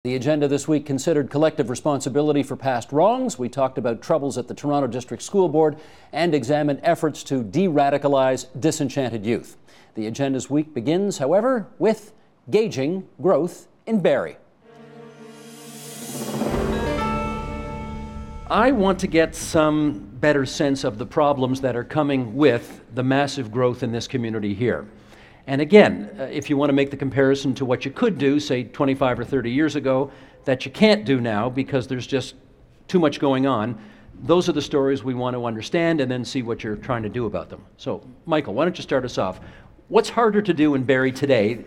The agenda this week considered collective responsibility for past wrongs. We talked about troubles at the Toronto District School Board and examined efforts to de-radicalize disenchanted youth. The agenda's week begins, however, with gauging growth in Barrie. I want to get some better sense of the problems that are coming with the massive growth in this community here. And again, if you want to make the comparison to what you could do, say 25 or 30 years ago, that you can't do now because there's just too much going on, those are the stories we want to understand and then see what you're trying to do about them. So, Michael, why don't you start us off? What's harder to do in Barrie today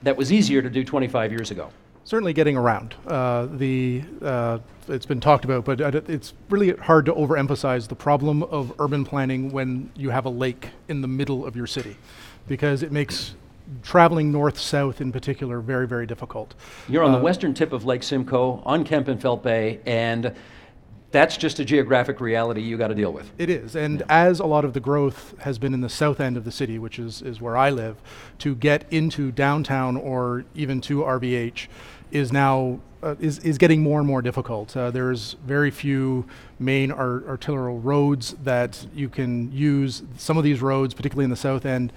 that was easier to do 25 years ago? Certainly getting around. It's been talked about, but it's really hard to overemphasize the problem of urban planning when you have a lake in the middle of your city, because it makes traveling north-south in particular very, very difficult. You're on the western tip of Lake Simcoe, on Kempenfelt Bay, and that's just a geographic reality you got to deal with. It is, and as a lot of the growth has been in the south end of the city, which is where I live, to get into downtown or even to RVH is now is getting more and more difficult. There's very few main arterial roads that you can use. Some of these roads, particularly in the south end,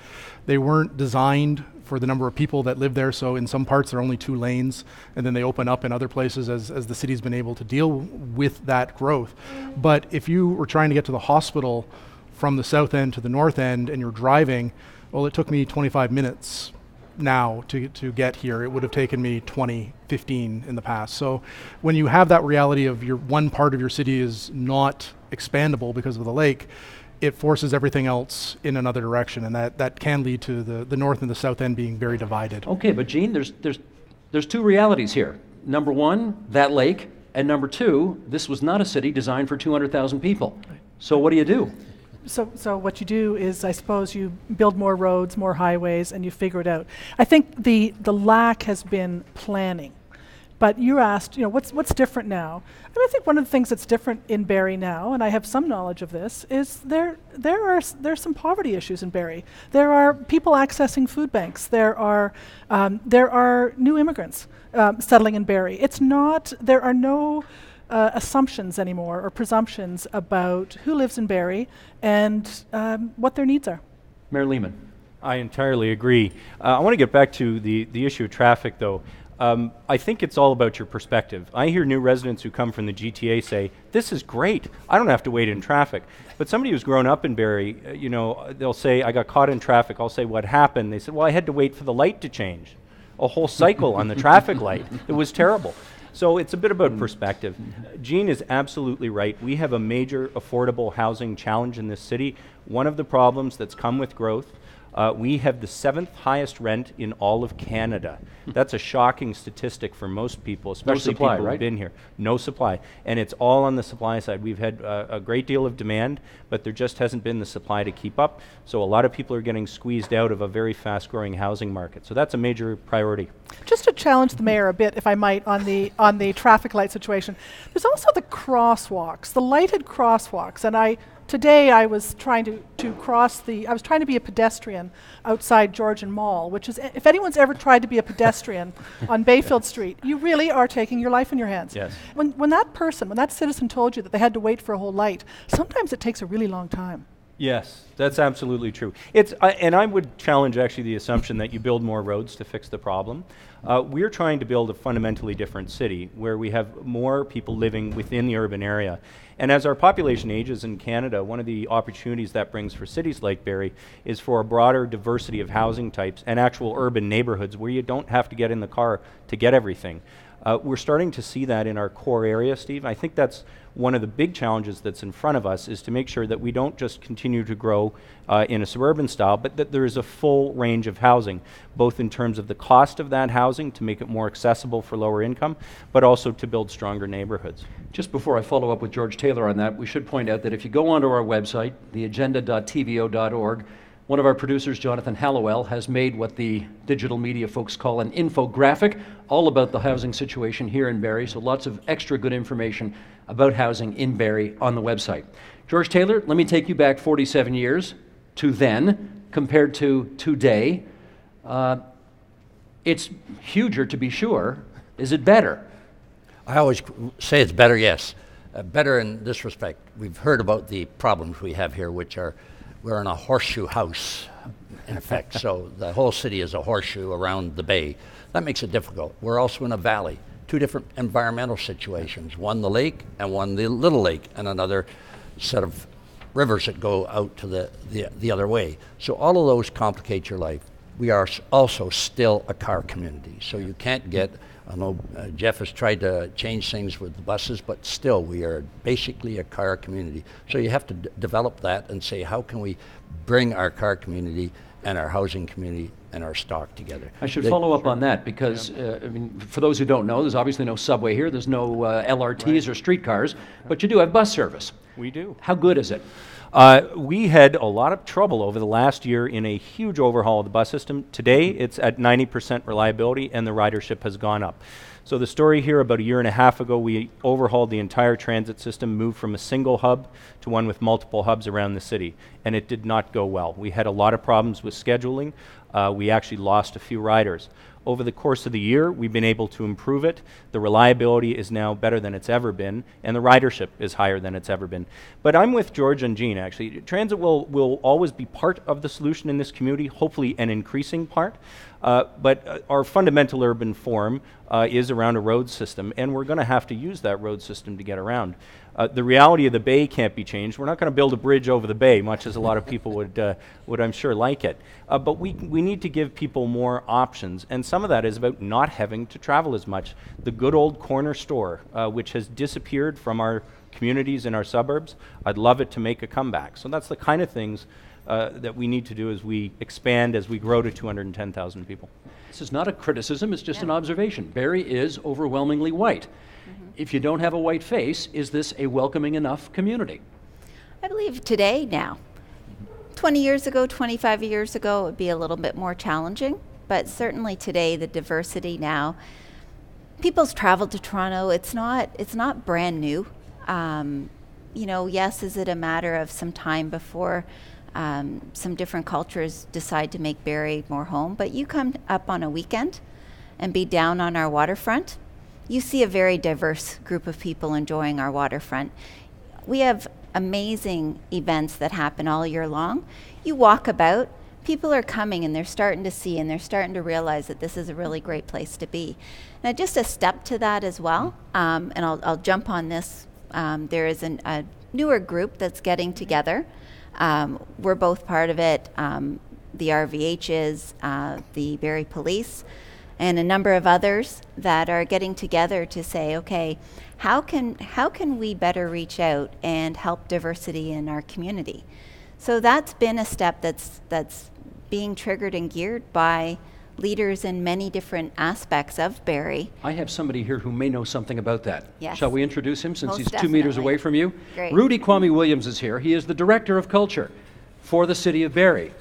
they weren't designed for the number of people that live there, so in some parts there are only 2 lanes, and then they open up in other places as the city's been able to deal with that growth. But if you were trying to get to the hospital from the south end to the north end and you're driving, well, it took me 25 minutes now to get here. It would have taken me 20, 15 in the past. So when you have that reality of your one part of your city is not expandable because of the lake, it forces everything else in another direction, and that can lead to the north and the south end being very divided. Okay, but Gene, there's 2 realities here. Number 1, that lake, and number 2, this was not a city designed for 200,000 people. So what do you do? So what you do is, I suppose, you build more roads, more highways, and you figure it out. I think the lack has been planning. But you asked, what's different now? I think one of the things that's different in Barrie now, and I have some knowledge of this, is there's some poverty issues in Barrie. There are people accessing food banks. There are new immigrants settling in Barrie. There are no assumptions anymore or presumptions about who lives in Barrie and what their needs are. Mayor Lehman. I entirely agree. I want to get back to the issue of traffic, though. I think it's all about your perspective. I hear new residents who come from the GTA say, this is great, I don't have to wait in traffic. But somebody who's grown up in Barrie, they'll say, I got caught in traffic. I'll say, what happened? They said, well, I had to wait for the light to change. A whole cycle on the traffic light. It was terrible. So it's a bit about perspective. Jean is absolutely right. We have a major affordable housing challenge in this city. One of the problems that's come with growth, we have the 7th highest rent in all of Canada. That's a shocking statistic for most people, especially supply, people right? who've been here. No supply. And it's all on the supply side. We've had a great deal of demand, but there just hasn't been the supply to keep up. So a lot of people are getting squeezed out of a very fast-growing housing market. So that's a major priority. Just to challenge the mayor a bit, if I might, on the traffic light situation, there's also the crosswalks, the lighted crosswalks, and today I was trying I was trying to be a pedestrian outside Georgian Mall, which is, if anyone's ever tried to be a pedestrian on Bayfield Street, you really are taking your life in your hands. Yes. When that citizen told you that they had to wait for a whole light, sometimes it takes a really long time. Yes, that's absolutely true. And I would challenge actually the assumption that you build more roads to fix the problem. We're trying to build a fundamentally different city where we have more people living within the urban area. And as our population ages in Canada, one of the opportunities that brings for cities like Barrie is for a broader diversity of housing types and actual urban neighborhoods where you don't have to get in the car to get everything. We're starting to see that in our core area, Steve. I think that's one of the big challenges that's in front of us, is to make sure that we don't just continue to grow in a suburban style, but that there is a full range of housing, both in terms of the cost of that housing to make it more accessible for lower income, but also to build stronger neighborhoods. Just before I follow up with George Taylor on that, we should point out that if you go onto our website, theagenda.tvo.org, one of our producers, Jonathan Hallowell, has made what the digital media folks call an infographic, all about the housing situation here in Barrie, so lots of extra good information about housing in Barrie on the website. George Taylor, let me take you back 47 years to then, compared to today. It's huger, to be sure. Is it better? I always say it's better, yes. Better in this respect. We've heard about the problems we have here, which are we're in a horseshoe house, in effect. So the whole city is a horseshoe around the bay. That makes it difficult. We're also in a valley. Two different environmental situations, one the lake and one the little lake, and another set of rivers that go out to the other way. So all of those complicate your life. We are also still a car community, so you can't get, I know Jeff has tried to change things with the buses, but still we are basically a car community. So you have to develop that and say, how can we bring our car community and our housing community and our stock together? I should follow up on that because, I mean, for those who don't know, there's obviously no subway here, there's no LRTs or streetcars, but you do have bus service. We do. How good is it? We had a lot of trouble over the last year in a huge overhaul of the bus system. Today, it's at 90% reliability, and the ridership has gone up. So the story here, about a year and a half ago, we overhauled the entire transit system, moved from a single hub to one with multiple hubs around the city, and it did not go well. We had a lot of problems with scheduling. We actually lost a few riders. Over the course of the year, we've been able to improve it. The reliability is now better than it's ever been, and the ridership is higher than it's ever been. But I'm with George and Jean, actually. Transit will always be part of the solution in this community, hopefully an increasing part. But our fundamental urban form is around a road system, and we're going to have to use that road system to get around. The reality of the bay can't be changed. We're not going to build a bridge over the bay, much as a lot of people would I'm sure, like it. But we need to give people more options, and some of that is about not having to travel as much. The good old corner store, which has disappeared from our communities in our suburbs, I'd love it to make a comeback. So that's the kind of things that we need to do as we expand, as we grow to 210,000 people. This is not a criticism, it's just an observation. Barrie is overwhelmingly white. If you don't have a white face, is this a welcoming enough community? I believe today now. 20 years ago, 25 years ago, it would be a little bit more challenging, but certainly today, the diversity now. People's travel to Toronto, it's not brand new. You know, yes, is it a matter of some time before some different cultures decide to make Barrie more home, but you come up on a weekend and be down on our waterfront, you see a very diverse group of people enjoying our waterfront. We have amazing events that happen all year long. You walk about, people are coming and they're starting to see and they're starting to realize that this is a really great place to be. Now just a step to that as well, and I'll jump on this. There is a newer group that's getting together. We're both part of it. The RVHs, the Barrie Police, and a number of others that are getting together to say, okay, how can we better reach out and help diversity in our community? So that's been a step that's being triggered and geared by leaders in many different aspects of Barrie. I have somebody here who may know something about that. Yes. Shall we introduce him since Most he's 2 meters definitely. away from you? Great. Rudy Kwame Williams is here. He is the Director of Culture for the City of Barrie.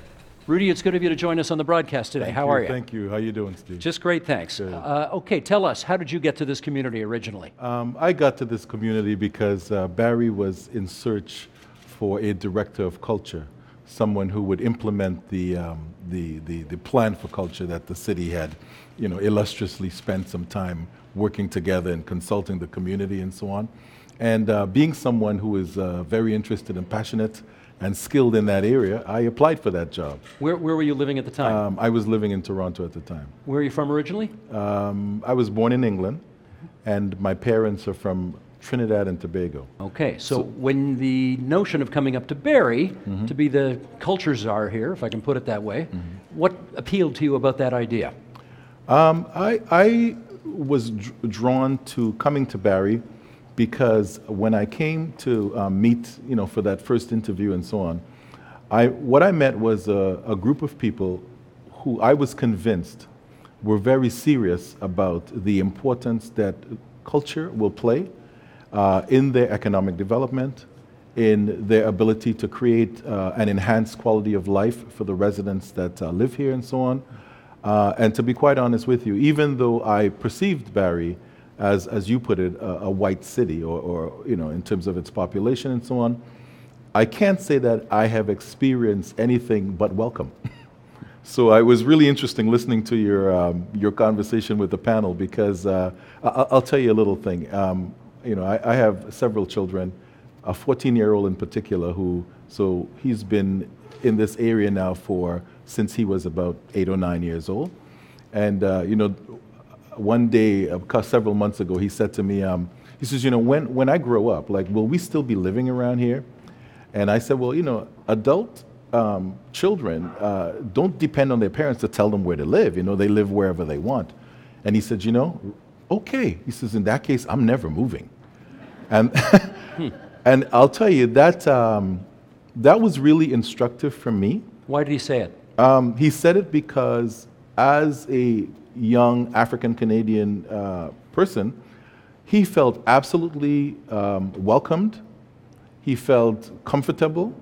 Rudy, it's good of you to join us on the broadcast today. How are you? Thank you. How you doing, Steve? Just great, thanks. Good. Okay, tell us, how did you get to this community originally? I got to this community because Barrie was in search for a director of culture, someone who would implement the plan for culture that the city had, you know, illustriously spent some time working together and consulting the community and so on. And being someone who is very interested and passionate and skilled in that area, I applied for that job. Where were you living at the time? I was living in Toronto at the time. Where are you from originally? I was born in England, and my parents are from Trinidad and Tobago. Okay, so when the notion of coming up to Barrie to be the culture czar here, if I can put it that way, what appealed to you about that idea? I was drawn to coming to Barrie because when I came to meet, you know, for that first interview and so on, what I met was a group of people who I was convinced were very serious about the importance that culture will play in their economic development, in their ability to create an enhanced quality of life for the residents that live here and so on. And to be quite honest with you, even though I perceived Barrie as you put it, a white city, or you know, in terms of its population and so on, I can't say that I have experienced anything but welcome So it was really interesting listening to your conversation with the panel because I'll tell you a little thing. I have several children, a 14-year-old in particular so he's been in this area now since he was about 8 or 9 years old. And, one day, several months ago, he said to me, he says, when I grow up, will we still be living around here? And I said, well, adult children don't depend on their parents to tell them where to live. They live wherever they want. And he said, okay. He says, in that case, I'm never moving. And and I'll tell you that that was really instructive for me. Why did he say it? He said it because as a young African-Canadian person, he felt absolutely welcomed. He felt comfortable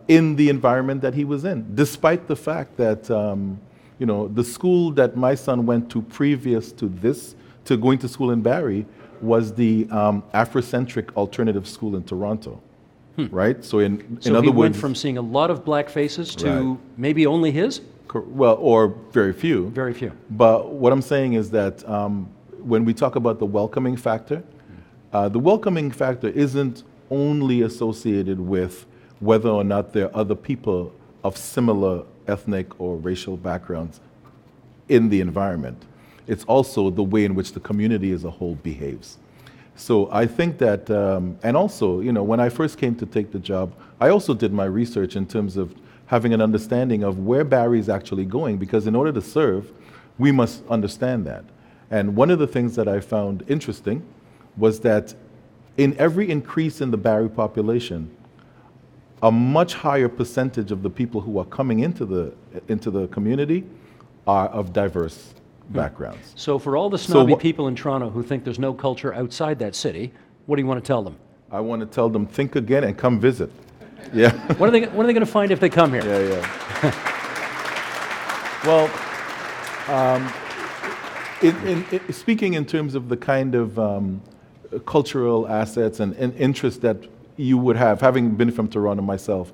in the environment that he was in, despite the fact that the school that my son went to previous to going to school in Barrie was the Afrocentric alternative school in Toronto, right? So in other he words, went from seeing a lot of black faces to Right. maybe only his? well, or very few. Very few. But what I'm saying is that when we talk about the welcoming factor isn't only associated with whether or not there are other people of similar ethnic or racial backgrounds in the environment. It's also the way in which the community as a whole behaves. So I think that, and also, when I first came to take the job, I also did my research in terms of having an understanding of where Barrie is actually going, because in order to serve, we must understand that. And one of the things that I found interesting was that in every increase in the Barrie population, a much higher percentage of the people who are coming into the community are of diverse backgrounds. So for all the snobby what- people in Toronto who think there's no culture outside that city, what do you want to tell them? I want to tell them, think again and come visit. Yeah. What are they going to find if they come here? Yeah. Well, speaking in terms of the kind of cultural assets and interests that you would have, having been from Toronto myself,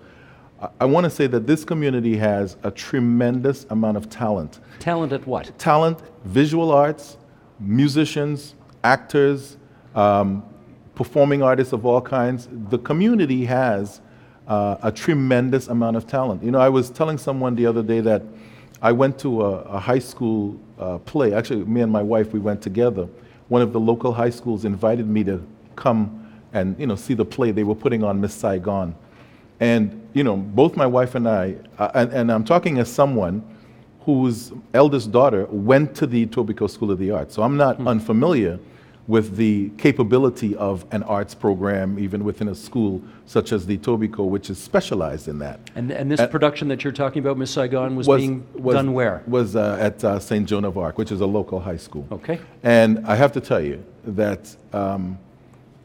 I want to say that this community has a tremendous amount of talent. Talent at what? Talent, visual arts, musicians, actors, performing artists of all kinds. The community has a tremendous amount of talent. I was telling someone the other day that I went to a high school play. Actually, me and my wife, we went together. One of the local high schools invited me to come and see the play. They were putting on Miss Saigon. And both my wife and I, and I'm talking as someone whose eldest daughter went to the Etobicoke School of the Arts. So I'm not unfamiliar with the capability of an arts program, even within a school such as the Etobicoke, which is specialized in that. And this production that you're talking about, Miss Saigon, was done where? Was at St. Joan of Arc, which is a local high school. Okay. And I have to tell you that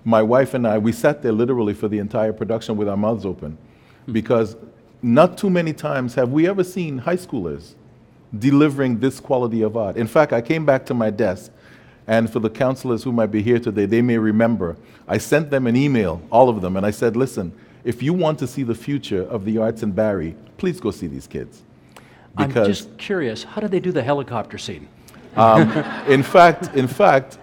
my wife and I, we sat there literally for the entire production with our mouths open, because not too many times have we ever seen high schoolers delivering this quality of art. In fact, I came back to my desk, and for the counselors who might be here today, they may remember, I sent them an email, all of them, and I said, listen, if you want to see the future of the arts in Barrie, please go see these kids. I'm just curious, how did they do the helicopter scene? In fact,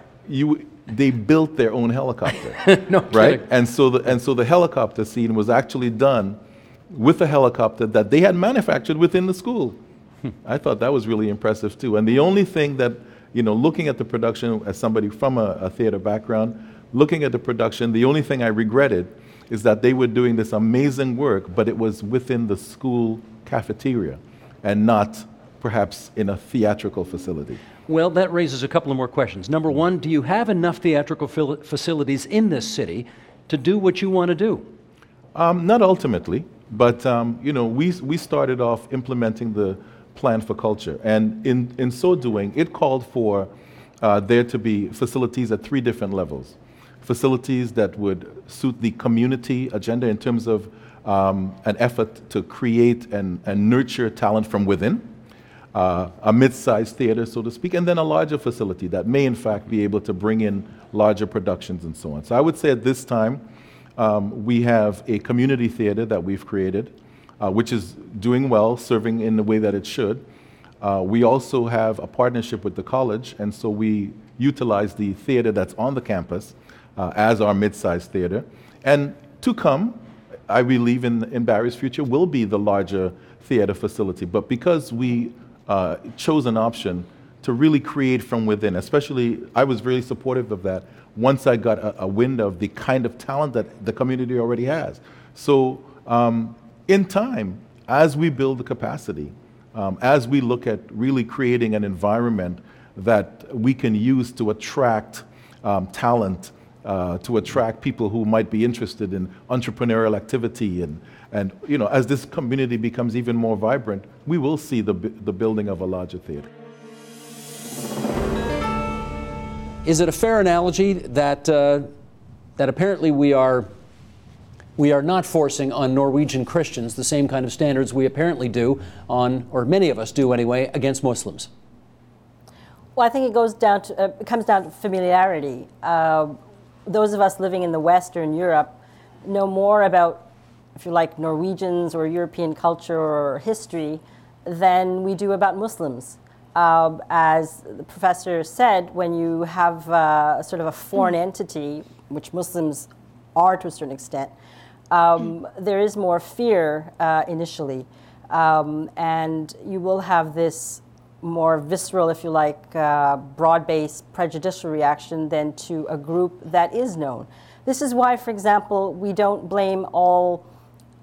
they built their own helicopter. No right? kidding. And so the helicopter scene was actually done with a helicopter that they had manufactured within the school. I thought that was really impressive too. And the only thing that, looking at the production as somebody from a theater background, looking at the production, the only thing I regretted is that they were doing this amazing work, but it was within the school cafeteria and not perhaps in a theatrical facility. Well, that raises a couple of more questions. Number one, do you have enough theatrical facilities in this city to do what you want to do? Not ultimately, but we started off implementing the plan for culture, and in so doing, it called for there to be facilities at 3 different levels. Facilities that would suit the community agenda in terms of an effort to create and nurture talent from within, a mid-sized theater, so to speak, and then a larger facility that may in fact be able to bring in larger productions and so on. So I would say at this time, we have a community theater that we've created. which is doing well, serving in the way that it should. We also have a partnership with the college, and so we utilize the theater that's on the campus as our mid-sized theater. And to come, I believe in Barrie's future, will be the larger theater facility. But because we chose an option to really create from within, especially, I was really supportive of that once I got a wind of the kind of talent that the community already has. So in time, as we build the capacity, as we look at really creating an environment that we can use to attract talent, to attract people who might be interested in entrepreneurial activity, and you know, as this community becomes even more vibrant, we will see the building of a larger theater. Is it a fair analogy that that apparently we are not forcing on Norwegian Christians the same kind of standards we apparently do on, or many of us do anyway, against Muslims? Well, I think it comes down to familiarity. Those of us living in the Western Europe know more about, if you like, Norwegians or European culture or history than we do about Muslims. As the professor said, when you have sort of a foreign entity, which Muslims are to a certain extent, there is more fear initially, and you will have this more visceral, if you like, broad-based prejudicial reaction than to a group that is known. This is why, for example, we don't blame all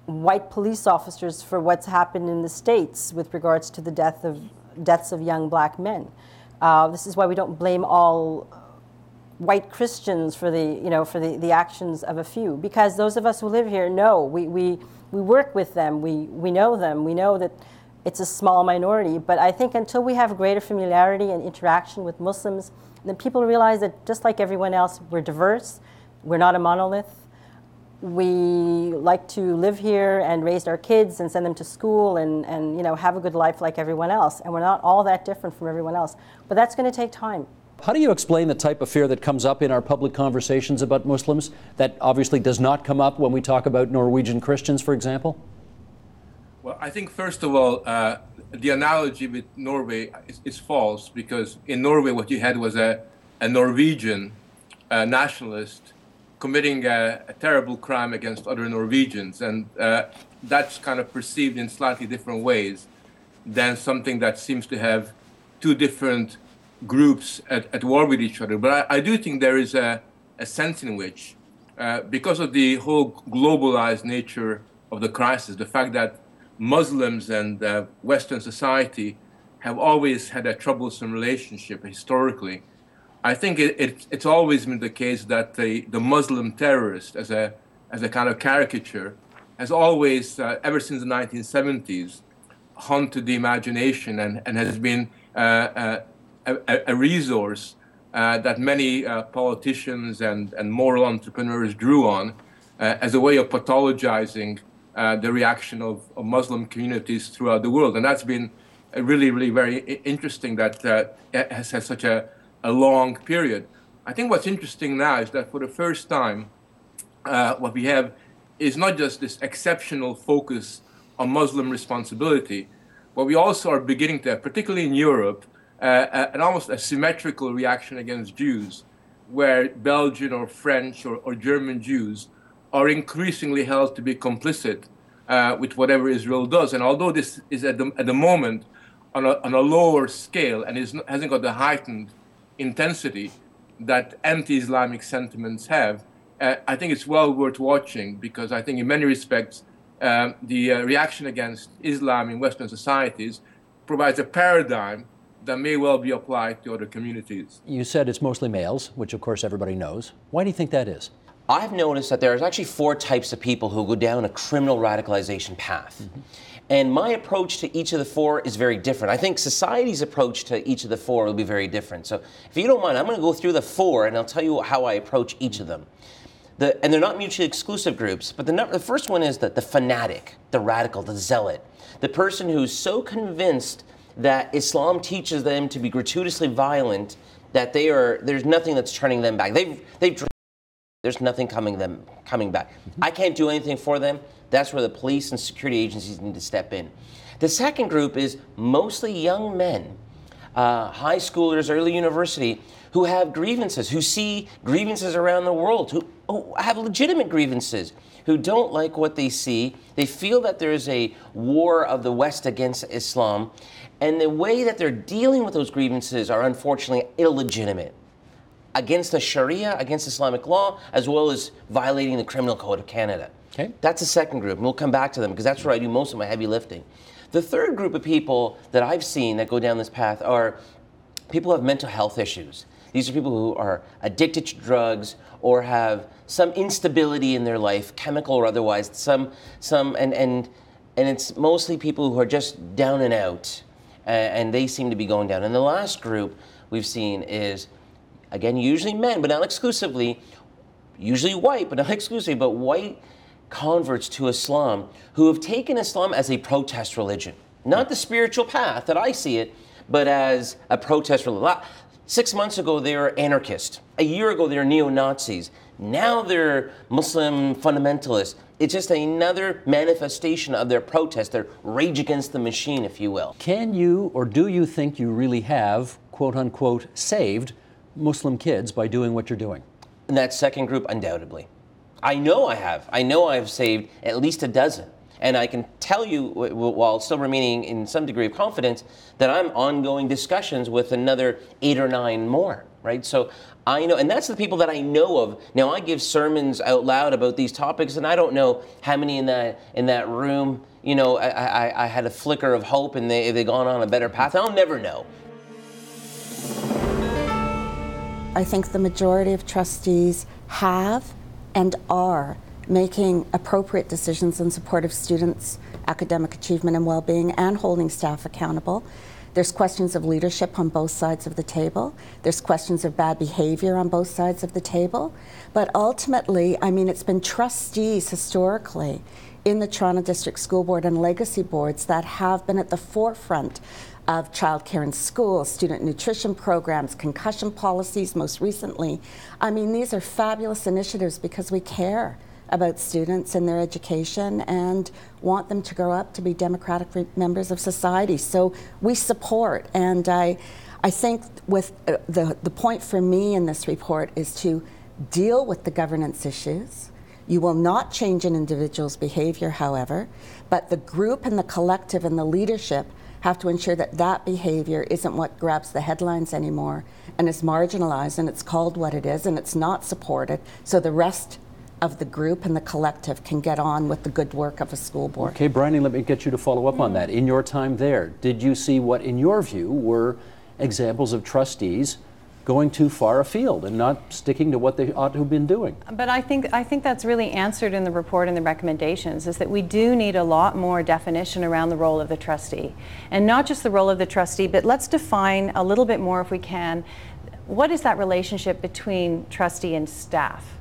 white police officers for what's happened in the States with regards to the deaths of young black men. This is why we don't blame all white Christians for the actions of a few, because those of us who live here know, we work with them, we know them, we know that it's a small minority. But I think until we have greater familiarity and interaction with Muslims, then people realize that just like everyone else, we're diverse, we're not a monolith. We like to live here and raise our kids and send them to school and you know, have a good life like everyone else. And we're not all that different from everyone else. But that's going to take time. How do you explain the type of fear that comes up in our public conversations about Muslims that obviously does not come up when we talk about Norwegian Christians, for example? Well, I think, first of all, the analogy with Norway is false, because in Norway what you had was a Norwegian nationalist committing a terrible crime against other Norwegians, and that's kind of perceived in slightly different ways than something that seems to have two different groups at war with each other. But I do think there is a sense in which, because of the whole globalized nature of the crisis, the fact that Muslims and Western society have always had a troublesome relationship historically, I think it's always been the case that the Muslim terrorist, as a kind of caricature, has always, ever since the 1970s, haunted the imagination and has been a resource that many politicians and moral entrepreneurs drew on as a way of pathologizing the reaction of Muslim communities throughout the world. And that's been really, really very interesting that has had such a long period. I think what's interesting now is that for the first time, what we have is not just this exceptional focus on Muslim responsibility, but we also are beginning to have, particularly in Europe, an almost a symmetrical reaction against Jews, where Belgian or French or German Jews are increasingly held to be complicit with whatever Israel does. And although this is at the moment on a lower scale and hasn't got the heightened intensity that anti-Islamic sentiments have, I think it's well worth watching, because I think in many respects the reaction against Islam in Western societies provides a paradigm that may well be applied to other communities. You said it's mostly males, which of course everybody knows. Why do you think that is? I've noticed that there's actually 4 types of people who go down a criminal radicalization path. Mm-hmm. And my approach to each of the 4 is very different. I think society's approach to each of the 4 will be very different. So if you don't mind, I'm going to go through the 4 and I'll tell you how I approach each of them. And they're not mutually exclusive groups, but the first one is the fanatic, the radical, the zealot, the person who's so convinced that Islam teaches them to be gratuitously violent that there's nothing that's turning them back. They've There's nothing coming back. I can't do anything for them. That's where the police and security agencies need to step in. The second group is mostly young men, high schoolers, early university, who have grievances, who see grievances around the world, who have legitimate grievances, who don't like what they see. They feel that there's a war of the West against Islam, and the way that they're dealing with those grievances are unfortunately illegitimate, against the Sharia, against Islamic law, as well as violating the Criminal Code of Canada. Okay. That's the second group, and we'll come back to them because that's where I do most of my heavy lifting. The third group of people that I've seen that go down this path are people who have mental health issues. These are people who are addicted to drugs or have some instability in their life, chemical or otherwise, and it's mostly people who are just down and out, and they seem to be going down. And the last group we've seen is, again, usually men, but not exclusively, usually white, but not exclusively, but white converts to Islam who have taken Islam as a protest religion. Not the spiritual path that I see it, but as a protest religion. 6 months ago, they were anarchists. A year ago, they were neo-Nazis. Now they're Muslim fundamentalists. It's just another manifestation of their protest, their rage against the machine, if you will. Can you, or do you think you really have, quote unquote, saved Muslim kids by doing what you're doing? In that second group, undoubtedly. I know I have. I know I've saved at least a dozen. And I can tell you, while still remaining in some degree of confidence, that I'm ongoing discussions with another 8 or 9 more, right? So I know, and that's the people that I know of. Now, I give sermons out loud about these topics, and I don't know how many in that room, you know, I had a flicker of hope and they gone on a better path. I'll never know. I think the majority of trustees have and are making appropriate decisions in support of students' academic achievement and well-being and holding staff accountable. There's questions of leadership on both sides of the table. There's questions of bad behavior on both sides of the table. But ultimately, I mean, it's been trustees historically in the Toronto District School Board and legacy boards that have been at the forefront of childcare in schools, student nutrition programs, concussion policies most recently. I mean, these are fabulous initiatives because we care about students and their education and want them to grow up to be democratic members of society. So we support, and I think with the point for me in this report is to deal with the governance issues. You will not change an individual's behavior, however, but the group and the collective and the leadership have to ensure that that behavior isn't what grabs the headlines anymore and is marginalized, and it's called what it is, and it's not supported, so the rest of the group and the collective can get on with the good work of a school board. Okay, Bryony, let me get you to follow up on that. In your time there, did you see what, in your view, were examples of trustees going too far afield and not sticking to what they ought to have been doing? But I think that's really answered in the report and the recommendations, is that we do need a lot more definition around the role of the trustee. And not just the role of the trustee, but let's define a little bit more, if we can, what is that relationship between trustee and staff?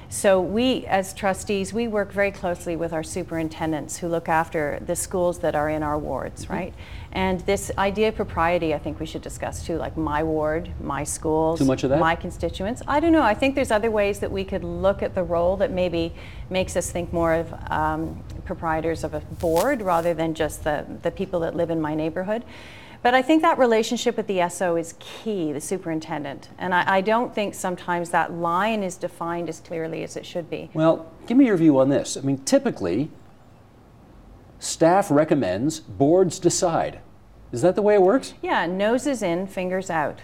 So we, as trustees, we work very closely with our superintendents who look after the schools that are in our wards, right? And this idea of propriety, I think we should discuss too, like my ward, my schools, too much of that? My constituents. I don't know. I think there's other ways that we could look at the role that maybe makes us think more of proprietors of a board rather than just the people that live in my neighborhood. But I think that relationship with the SO is key, the superintendent. And I don't think sometimes that line is defined as clearly as it should be. Well, give me your view on this. I mean, typically, staff recommends, boards decide. Is that the way it works? Yeah, noses in, fingers out.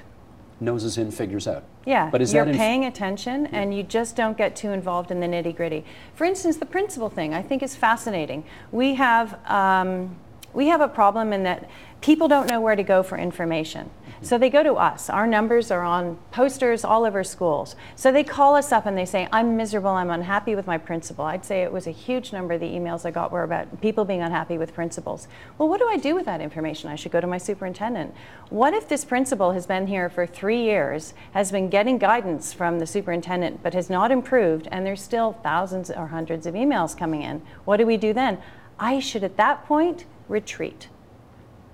Noses in, figures out. Yeah, but is you're that paying attention and you just don't get too involved in the nitty-gritty. For instance, the principal thing I think is fascinating. We have a problem in that people don't know where to go for information. So they go to us. Our numbers are on posters all over schools. So they call us up and they say, I'm miserable, I'm unhappy with my principal. I'd say it was a huge number of the emails I got were about people being unhappy with principals. Well, what do I do with that information? I should go to my superintendent. What if this principal has been here for 3 years, has been getting guidance from the superintendent, but has not improved, and there's still thousands or hundreds of emails coming in? What do we do then? I should, at that point, retreat.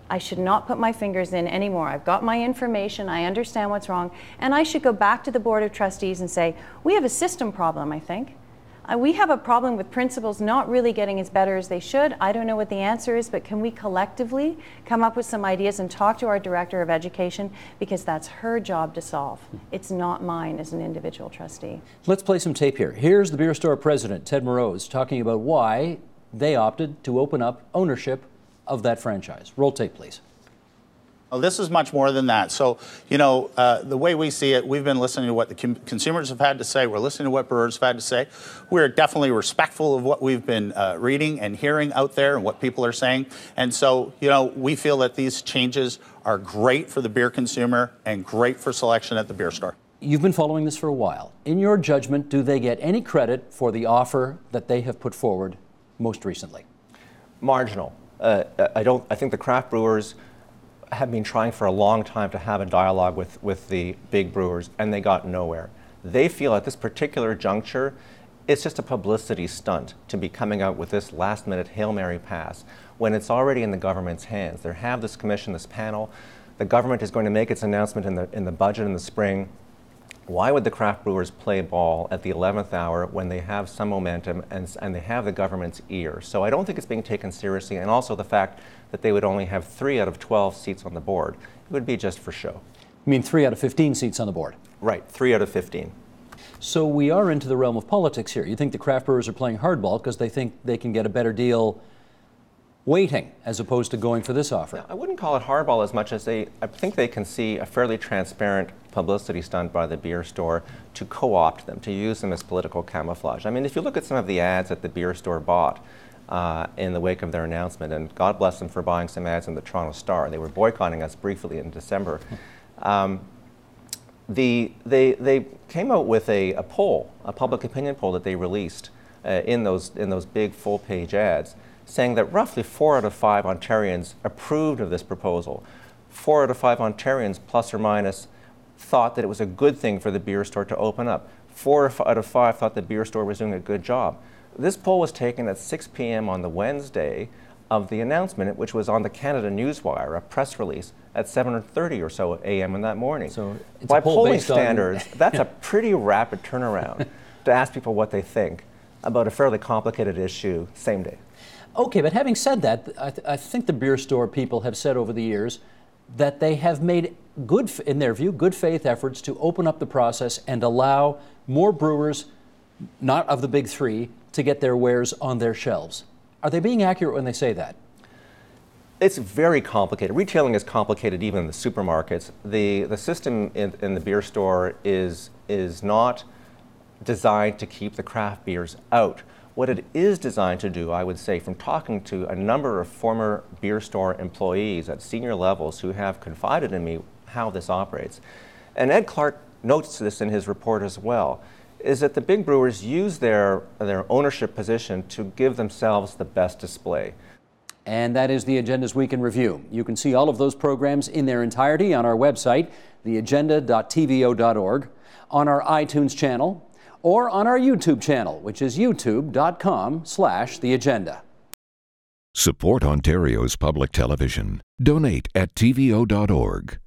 I should not put my fingers in anymore. I've got my information, I understand what's wrong, and I should go back to the Board of Trustees and say, we have a system problem, I think. We have a problem with principals not really getting as better as they should. I don't know what the answer is, but can we collectively come up with some ideas and talk to our Director of Education, because that's her job to solve. It's not mine as an individual trustee. Let's play some tape here. Here's the beer store president, Ted Moroz, talking about why they opted to open up ownership of that franchise. Roll tape, please. Well, this is much more than that. So, the way we see it, we've been listening to what the consumers have had to say. We're listening to what brewers have had to say. We're definitely respectful of what we've been reading and hearing out there and what people are saying. And so, we feel that these changes are great for the beer consumer and great for selection at the beer store. You've been following this for a while. In your judgment, do they get any credit for the offer that they have put forward most recently? Marginal. I think the craft brewers have been trying for a long time to have a dialogue with the big brewers, and they got nowhere. They feel at this particular juncture, it's just a publicity stunt to be coming out with this last-minute Hail Mary pass when it's already in the government's hands. They have this commission, this panel. The government is going to make its announcement in the budget in the spring. Why would the craft brewers play ball at the 11th hour when they have some momentum and they have the government's ear? So I don't think it's being taken seriously, and also the fact that they would only have 3 out of 12 seats on the board. It would be just for show. You mean 3 out of 15 seats on the board? Right, 3 out of 15. So we are into the realm of politics here. You think the craft brewers are playing hardball because they think they can get a better deal waiting as opposed to going for this offer? Yeah, I wouldn't call it hardball as much as I think they can see a fairly transparent publicity stunt by the beer store to co-opt them, to use them as political camouflage. I mean, if you look at some of the ads that the beer store bought in the wake of their announcement, and God bless them for buying some ads in the Toronto Star. They were boycotting us briefly in December. They came out with a poll, a public opinion poll that they released in those big full-page ads, saying that roughly 4 out of 5 Ontarians approved of this proposal. 4 out of 5 Ontarians, plus or minus, thought that it was a good thing for the beer store to open up. 4 out of 5 thought the beer store was doing a good job. This poll was taken at 6 p.m. on the Wednesday of the announcement, which was on the Canada Newswire, a press release, at 7:30 or so a.m. in that morning. So by polling standards, that's a pretty rapid turnaround to ask people what they think about a fairly complicated issue same day. Okay, but having said that, I think the beer store people have said over the years that they have made in their view, good faith efforts to open up the process and allow more brewers, not of the big 3, to get their wares on their shelves. Are they being accurate when they say that? It's very complicated. Retailing is complicated even in the supermarkets. The system in the beer store is not designed to keep the craft beers out. What it is designed to do, I would say, from talking to a number of former beer store employees at senior levels who have confided in me how this operates, and Ed Clark notes this in his report as well, is that the big brewers use their ownership position to give themselves the best display. And that is the Agenda's Week in Review. You can see all of those programs in their entirety on our website, theagenda.tvo.org, on our iTunes channel, or on our YouTube channel, which is youtube.com/theagenda. Support Ontario's public television. Donate at tvo.org.